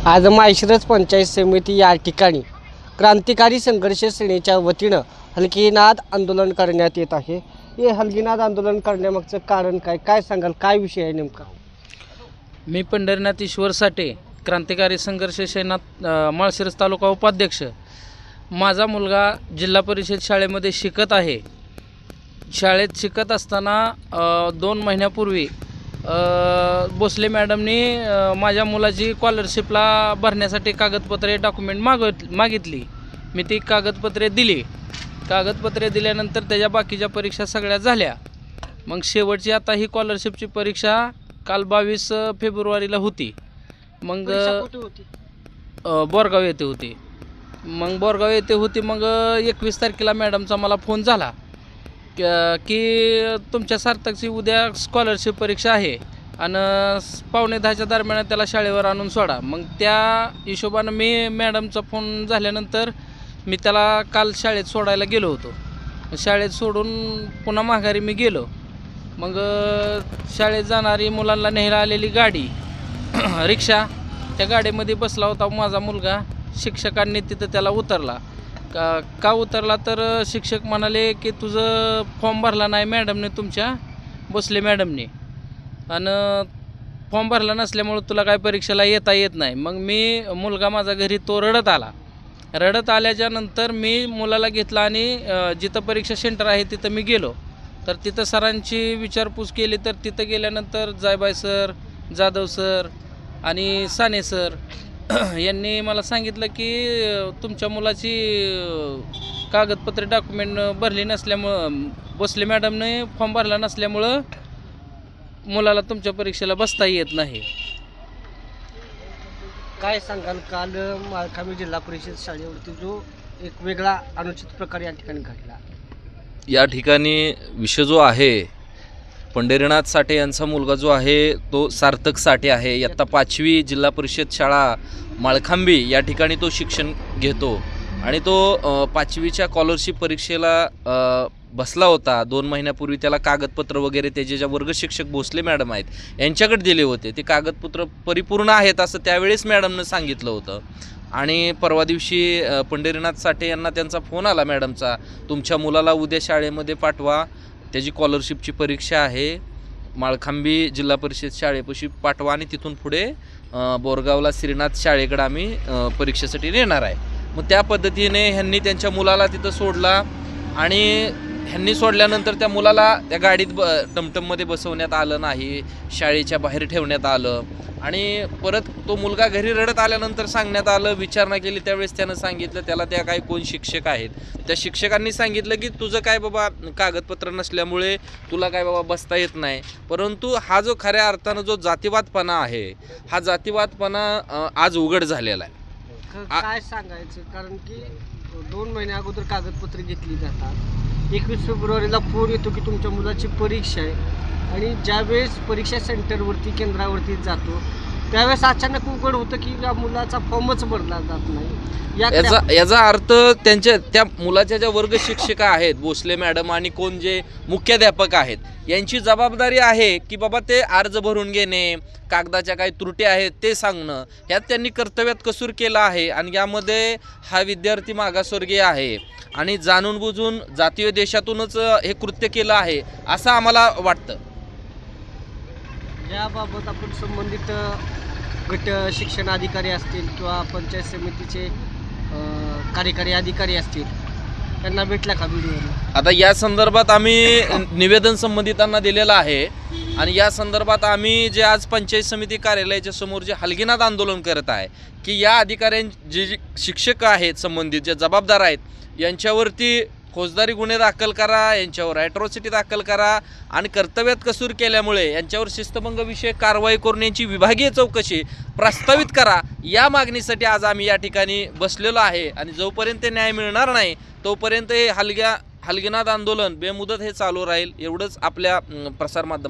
आज माळशिरस पंचायत समिती या ठिकाणी क्रांतिकारी संघर्ष सेनेच्या वतीनं हलगीनाद आंदोलन करण्यात येत आहे। हे हलगीनाद आंदोलन करण्यामागचं कारण काय सांगाल, काय विषय आहे नेमका? मी पंढरीनाथ ईश्वर साठे, क्रांतिकारी संघर्ष सेना माळशिरस तालुका उपाध्यक्ष। माझा मुलगा जिल्हा परिषद शाळेमध्ये शिकत आहे। शाळेत शिकत असताना 2 महिन्यापूर्वी भोसले मॅडमनी माझ्या मुलाची स्कॉलरशिपला भरण्यासाठी कागदपत्रे डॉक्युमेंट मागितली। मी ती कागदपत्रे दिली। कागदपत्रे दिल्यानंतर त्याच्या बाकीच्या परीक्षा सगळ्या झाल्या। मग शेवटची आता ही स्कॉलरशिपची परीक्षा काल 22 फेब्रुवारीला होती। मग बोरगाव येथे होती। मग 21 तारखेला मॅडमचा मला फोन झाला की तुमच्या सार्थकची उद्या स्कॉलरशिप परीक्षा आहे आणि 9:45च्या दरम्यान त्याला शाळेवर आणून सोडा। मग त्या हिशोबानं मी मॅडमचा फोन झाल्यानंतर मी त्याला काल शाळेत सोडायला गेलो होतो। शाळेत सोडून पुन्हा माघारी मी गेलो। मग शाळेत जाणारी मुलांना न्यायला आलेली गाडी रिक्षा, त्या गाडीमध्ये बसला होता माझा मुलगा। शिक्षकांनी तिथं त्याला उतरला। का उतरला तर शिक्षक म्हणाले की तुझं फॉर्म भरला नाही मॅडमने, तुमच्या भोसले मॅडमने, आणि फॉर्म भरला नसल्यामुळं तुला काय परीक्षेला येता येत नाही। मग मुलगा माझा घरी तो रडत आला। रडत आल्याच्या नंतर मी मुलाला घेतला आणि जिथं परीक्षा सेंटर आहे तिथं मी गेलो। तर तिथं सरांची विचारपूस केली। तर तिथं गेल्यानंतर जायबाई सर, जाधव सर आणि साने सर यांनी मला सांगितलं की तुमच्या मुलाची कागदपत्रे डॉक्युमेंट भरली नसल्यामुळं, भोसले मॅडमने फॉर्म भरला नसल्यामुळं मुलाला तुमच्या परीक्षेला बसता येत नाही। काय सांगाल, काल माळखांबी जिल्हा परिषद शाळेवरती जो एक वेगळा अनुचित प्रकार या ठिकाणी घडला, या ठिकाणी विषय जो आहे, पंढरीनाथ साठे यांचा मुलगा जो आहे तो सार्थक साठे आहे। इयत्ता 5वी जिल्हा परिषद शाळा माळखांबी या ठिकाणी तो शिक्षण घेतो आणि तो 5वीच्या स्कॉलरशिप परीक्षेला बसला होता। 2 महिन्यापूर्वी त्याला कागदपत्र वगैरे त्याचे ज्या वर्ग शिक्षक भोसले मॅडम आहेत यांच्याकडे दिले होते। ते कागदपत्र परिपूर्ण आहेत असं त्यावेळेस मॅडमनं सांगितलं होतं। आणि परवा दिवशी पंढरीनाथ साठे यांना त्यांचा फोन आला मॅडमचा, तुमच्या मुलाला उद्या शाळेमध्ये पाठवा, त्याची स्कॉलरशिपची परीक्षा आहे, माळखांबी जिल्हा परिषद शाळेपाशी पाठवा आणि तिथून पुढे बोरगावला श्रीनाथ शाळेकडे आम्ही परीक्षेसाठी नेणार आहे। मग त्या पद्धतीने ह्यांनी त्यांच्या मुलाला तिथं सोडला आणि ह्यांनी सोडल्यानंतर त्या मुलाला त्या गाडीत टमटममध्ये बसवण्यात आलं नाही, शाळेच्या बाहेर ठेवण्यात आलं। आणि परत तो मुलगा घरी रडत आल्यानंतर सांगण्यात आलं, विचारणा केली त्यावेळेस त्यानं सांगितलं त्याला त्या काही कोण शिक्षक आहेत त्या शिक्षकांनी सांगितलं की तुझं काय बाबा कागदपत्र नसल्यामुळे तुला काय बाबा बसता येत नाही। परंतु हा जो खऱ्या अर्थानं जो जातीवादपणा आहे, हा जातीवादपणा आज उघड झालेला आहे। काय सांगायचं, कारण की 2 महिन्या अगोदर कागदपत्र घेतली जातात। 21 फेब्रुवारीला फोन येतो की तुमच्या मुलाची परीक्षा आहे आणि ज्यावेळेस परीक्षा सेंटरवरती केंद्रावरती जातो त्यावेळेस अचानक उघड होतं की या मुलाचा फॉर्मच भरला जात नाही। याचा अर्थ त्या मुलाच्या ज्या वर्ग शिक्षिका आहेत भोसले मॅडम आणि कोण जे मुख्याध्यापक आहेत यांची जबाबदारी आहे की बाबा ते अर्ज भरून घेणे, कागदाच्या काही त्रुटी आहेत ते सांगणं, ह्यात त्यांनी कर्तव्यात कसूर केला आहे। आणि यामध्ये हा विद्यार्थी मागासवर्गीय आहे आणि जाणून बुजून जातीय देशातूनच हे कृत्य केलं आहे असं आम्हाला वाटतं। याबाबत आपण संबंधित गट शिक्षण अधिकारी असतील किंवा पंचायत समितीचे कार्यकारी अधिकारी असतील त्यांना भेटला का व्हिडिओ? आता या संदर्भात आम्ही निवेदन संबंधितांना दिलेलं आहे आणि या संदर्भात आम्ही जे आज पंचायत समिती कार्यालयाच्या समोर जे हलगीनाद आंदोलन करत आहे की या अधिकाऱ्यांचे जे शिक्षक आहेत संबंधित जे जबाबदार आहेत यांच्यावरती फौजदारी गुन्हे दाखल करा, यांच्यावर ॲट्रॉसिटी दाखल करा आणि कर्तव्यात कसूर केल्यामुळे यांच्यावर शिस्तभंग विषयक कारवाई करून यांची विभागीय चौकशी प्रस्तावित करा, या मागणीसाठी आज आम्ही या ठिकाणी बसलेलो आहे। आणि जोपर्यंत न्याय मिळणार नाही तोपर्यंत हे हलगीनाद आंदोलन बेमुदत हे चालू राहील, एवढंच आपल्या प्रसारमाध्यमांना